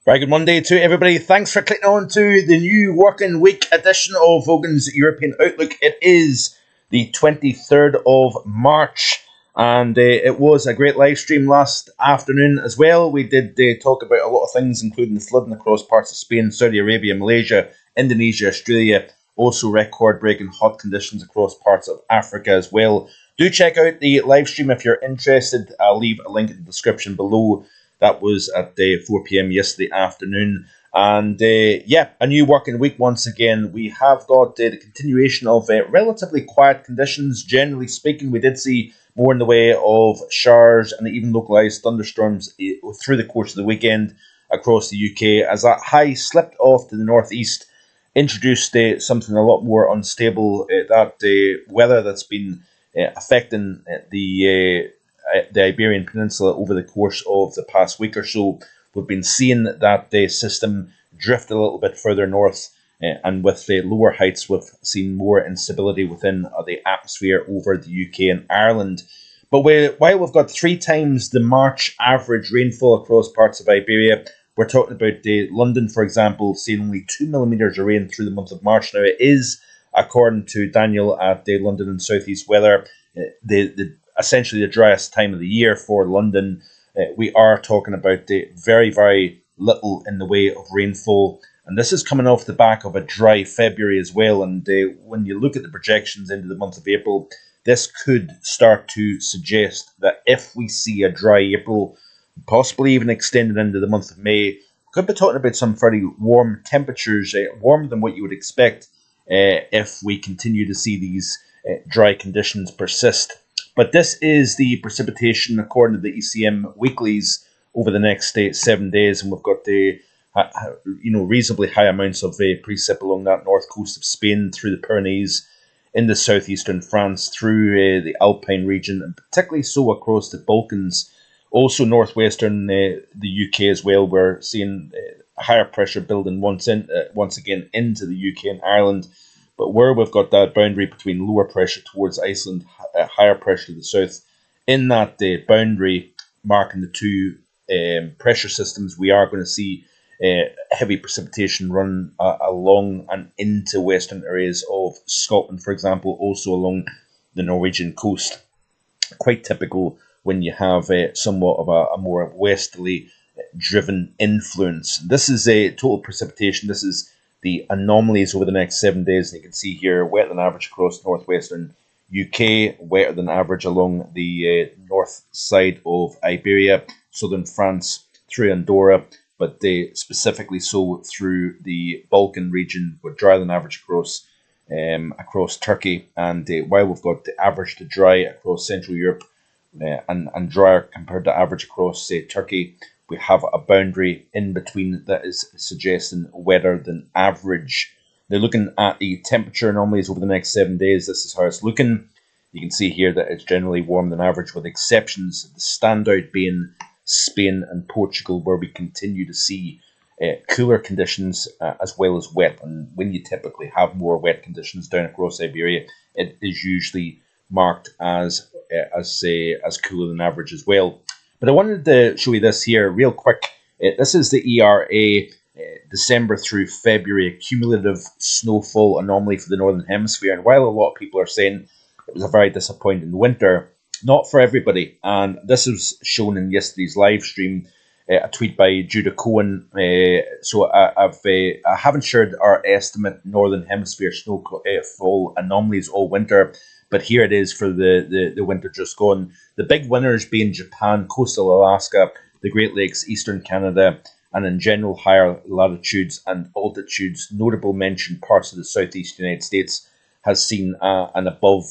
Very good Monday to everybody. Thanks for clicking on to the new working week edition of Vogan's European Outlook. It is the 23rd of March, and it was a great live stream last afternoon as well. We did talk about a lot of things, including the flooding across parts of Spain, Saudi Arabia, Malaysia, Indonesia, Australia. Also record-breaking hot conditions across parts of Africa as well. Do check out the live stream if you're interested. I'll leave a link in the description below. That was at 4 p.m. yesterday afternoon. And a new working week once again. We have got the continuation of relatively quiet conditions. Generally speaking, we did see more in the way of showers and even localised thunderstorms through the course of the weekend across the UK. As that high slipped off to the northeast, introduced something a lot more unstable. That weather that's been affecting the Iberian Peninsula over the course of the past week or so. We've been seeing that the system drift a little bit further north, and with the lower heights, we've seen more instability within the atmosphere over the UK and Ireland. But while we've got 3 times the March average rainfall across parts of Iberia, we're talking about London, for example, seeing only 2 millimetres of rain through the month of March. Now, it is, according to Daniel at London and South East Weather, essentially the driest time of the year for London. We are talking about very, very little in the way of rainfall. And this is coming off the back of a dry February as well. And when you look at the projections into the month of April, this could start to suggest that if we see a dry April, possibly even extended into the month of May, we could be talking about some fairly warm temperatures, warmer than what you would expect if we continue to see these dry conditions persist. But this is the precipitation according to the ECM weeklies over the next 7 days, and we've got reasonably high amounts of precip along that north coast of Spain, through the Pyrenees, into southeastern France, through the Alpine region, and particularly so across the Balkans. Also northwestern the UK as well. We're seeing higher pressure building once again into the UK and Ireland. But where we've got that boundary between lower pressure towards Iceland, higher pressure to the south, in that boundary marking the two pressure systems, we are going to see heavy precipitation run along and into western areas of Scotland, for example, also along the Norwegian coast. Quite typical when you have somewhat of a more westerly driven influence. This is a total precipitation. This is the anomalies over the next 7 days. And you can see here, wetter than average across northwestern UK, wetter than average along the north side of Iberia, southern France, through Andorra, but specifically so through the Balkan region, but drier than average across Turkey. And while we've got the average to dry across Central Europe and drier compared to average across Turkey, we have a boundary in between that is suggesting wetter than average. They're looking at the temperature anomalies over the next 7 days. This is how it's looking. You can see here that it's generally warmer than average, with exceptions, the standout being Spain and Portugal, where we continue to see cooler conditions as well as wet. And when you typically have more wet conditions down across Iberia, it is usually marked as cooler than average as well. But I wanted to show you this here real quick. This is the ERA December through February cumulative snowfall anomaly for the Northern Hemisphere. And while a lot of people are saying it was a very disappointing winter, not for everybody. And this was shown in yesterday's live stream, a tweet by Judah Cohen. So I haven't shared our estimate Northern Hemisphere snowfall anomalies all winter, but here it is for the winter just gone. The big winners being Japan, coastal Alaska, the Great Lakes, eastern Canada, and in general higher latitudes and altitudes. Notable mention, parts of the southeast United States has seen an above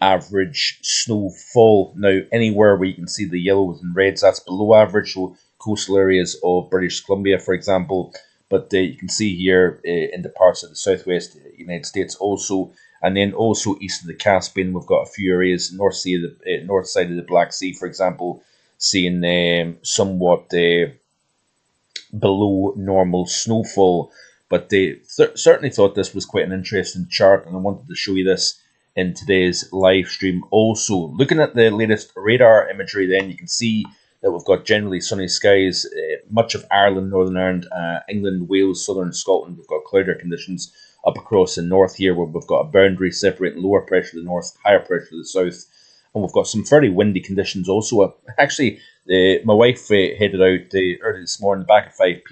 average snowfall. Now, anywhere where you can see the yellows and reds, that's below average. So coastal areas of British Columbia, for example. But you can see here in the parts of the southwest United States also. And then also east of the Caspian, we've got a few areas, north side of the Black Sea, for example, seeing somewhat below normal snowfall. But they certainly thought this was quite an interesting chart, and I wanted to show you this in today's live stream. Also, looking at the latest radar imagery, then you can see that we've got generally sunny skies much of Ireland, Northern Ireland, England, Wales, Southern Scotland, we've got cloudier conditions. Up across the north here, where we've got a boundary separating lower pressure to the north, higher pressure to the south, and we've got some fairly windy conditions also. Actually, my wife headed out early this morning, back at 5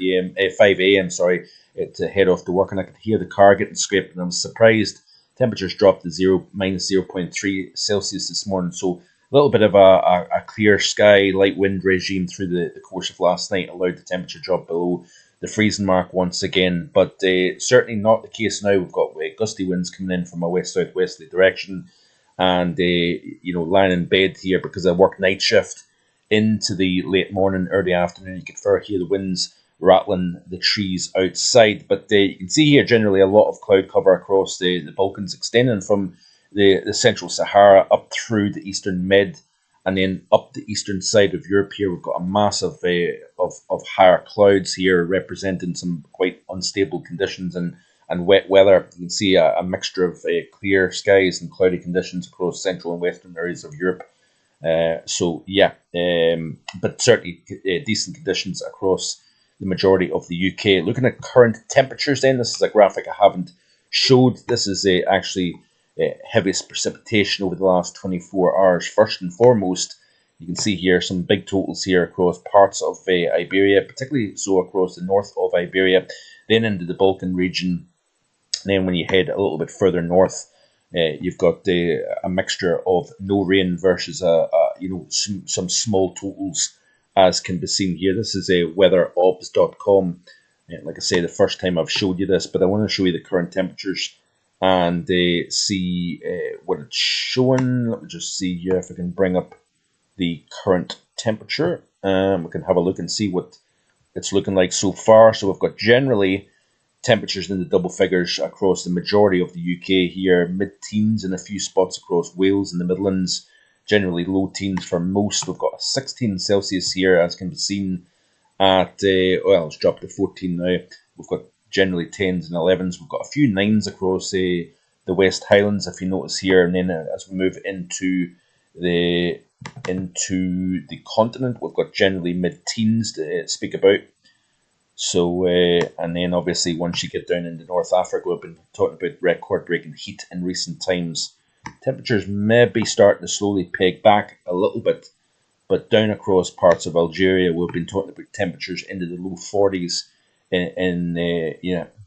a.m. Sorry, to head off to work, and I could hear the car getting scraped, and I was surprised. Temperatures dropped to minus 0.3 Celsius this morning, so a little bit of a clear sky, light wind regime through the course of last night allowed the temperature drop below the freezing mark once again, but certainly not the case now. We've got gusty winds coming in from a west-southwesterly direction, and lying in bed here because I work night shift into the late morning, early afternoon. You can hear the winds rattling the trees outside, but you can see here generally a lot of cloud cover across the Balkans, extending from the central Sahara up through the eastern Med, and then up the eastern side of Europe here, we've got a mass of higher clouds here representing some quite unstable conditions and wet weather. You can see a mixture of clear skies and cloudy conditions across central and western areas of Europe. But certainly decent conditions across the majority of the UK. Looking at current temperatures then, this is a graphic I haven't showed. This is actually heaviest precipitation over the last 24 hours. First and foremost, you can see here some big totals here across parts of Iberia, particularly so across the north of Iberia, then into the Balkan region. And then when you head a little bit further north, you've got a mixture of no rain versus some small totals, as can be seen here. This is weatherobs.com. Like I say, the first time I've showed you this, but I want to show you the current temperatures and see what it's showing. Let me just see here if I can bring up the current temperature. We can have a look and see what it's looking like so far. So we've got generally temperatures in the double figures across the majority of the UK here, mid-teens in a few spots across Wales and the Midlands, generally low teens for most. We've got 16 Celsius here, as can be seen at, it's dropped to 14 now. We've got generally 10s and 11s. We've got a few 9s across the West Highlands, if you notice here, and then as we move into the continent, we've got generally mid-teens to speak about. So, and then obviously once you get down into North Africa, we've been talking about record-breaking heat in recent times. Temperatures may be starting to slowly peg back a little bit, but down across parts of Algeria, we've been talking about temperatures into the low 40s.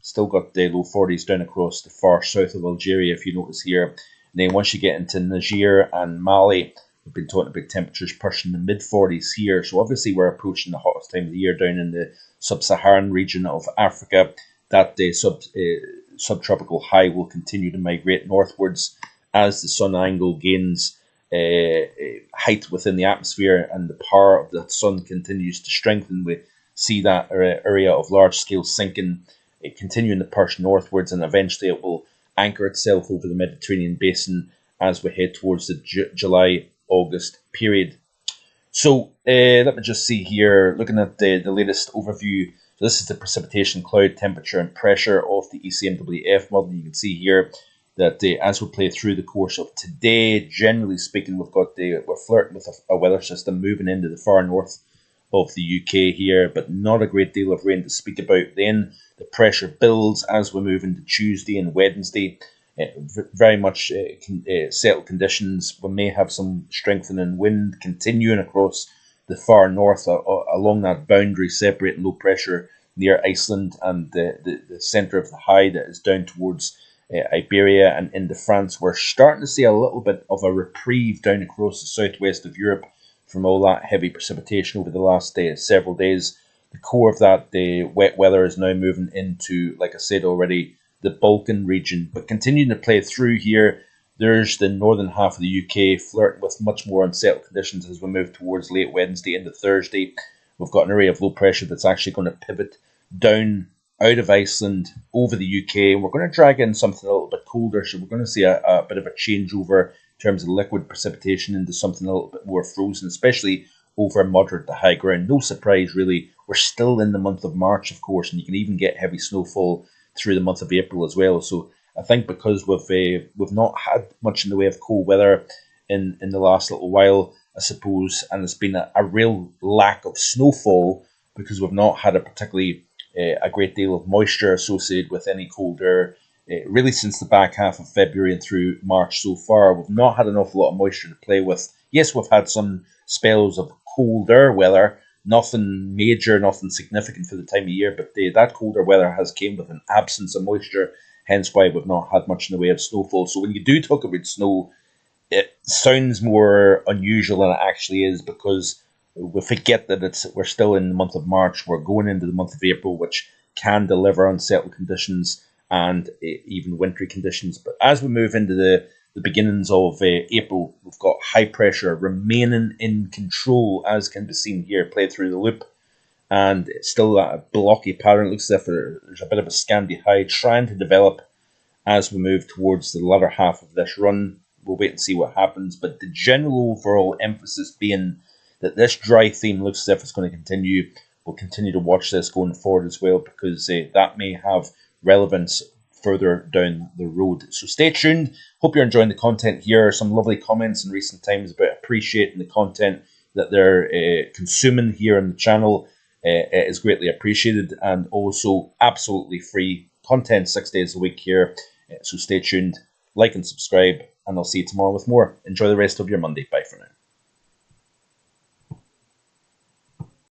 Still got the low 40s down across the far south of Algeria, if you notice here. And then once you get into Niger and Mali, we've been talking about temperatures pushing the mid-40s here. So obviously we're approaching the hottest time of the year down in the sub-Saharan region of Africa. That subtropical high will continue to migrate northwards as the sun angle gains height within the atmosphere and the power of the sun continues to strengthen. We see that area of large-scale sinking continuing to push northwards, and eventually it will anchor itself over the Mediterranean basin as we head towards the July-August period. So let me just see here, looking at the latest overview. So this is the precipitation, cloud, temperature and pressure of the ECMWF model. You can see here that as we play through the course of today, generally speaking, we're flirting with a weather system moving into the far north of the UK here, but not a great deal of rain to speak about. Then the pressure builds as we move into Tuesday and Wednesday. Very much settled conditions. We may have some strengthening wind continuing across the far north along that boundary separating low pressure near Iceland and the centre of the high that is down towards Iberia and into France. We're starting to see a little bit of a reprieve down across the southwest of Europe from all that heavy precipitation over the last several days. The core of that wet weather is now moving into, like I said already, the Balkan region. But continuing to play through here, there's the northern half of the UK flirting with much more unsettled conditions as we move towards late Wednesday into Thursday. We've got an area of low pressure that's actually going to pivot down out of Iceland over the UK, and we're going to drag in something a little bit colder, so we're going to see a bit of a changeover in terms of liquid precipitation into something a little bit more frozen, especially over moderate to high ground. No surprise really, we're still in the month of March, of course, and you can even get heavy snowfall through the month of April as well. So I think because we've not had much in the way of cold weather in the last little while, I suppose, and there's been a real lack of snowfall, because we've not had a particularly a great deal of moisture associated with any cold air. Really, since the back half of February and through March so far, we've not had an awful lot of moisture to play with. Yes, we've had some spells of colder weather, nothing major, nothing significant for the time of year, but that colder weather has came with an absence of moisture, hence why we've not had much in the way of snowfall. So when you do talk about snow, it sounds more unusual than it actually is, because we forget that we're still in the month of March. We're going into the month of April, which can deliver unsettled conditions and even wintry conditions. But as we move into the beginnings of April, we've got high pressure remaining in control, as can be seen here, played through the loop. And it's still that blocky pattern. It looks as if there's a bit of a Scandi high trying to develop as we move towards the latter half of this run. We'll wait and see what happens, but the general overall emphasis being that this dry theme looks as if it's going to continue. We'll continue to watch this going forward as well, because that may have relevance further down the road. So stay tuned. Hope you're enjoying the content here. Some lovely comments in recent times about appreciating the content that they're consuming here on the channel. It is greatly appreciated, and also absolutely free content 6 days a week here. So stay tuned, like and subscribe, and I'll see you tomorrow with more. Enjoy the rest of your Monday. Bye for now.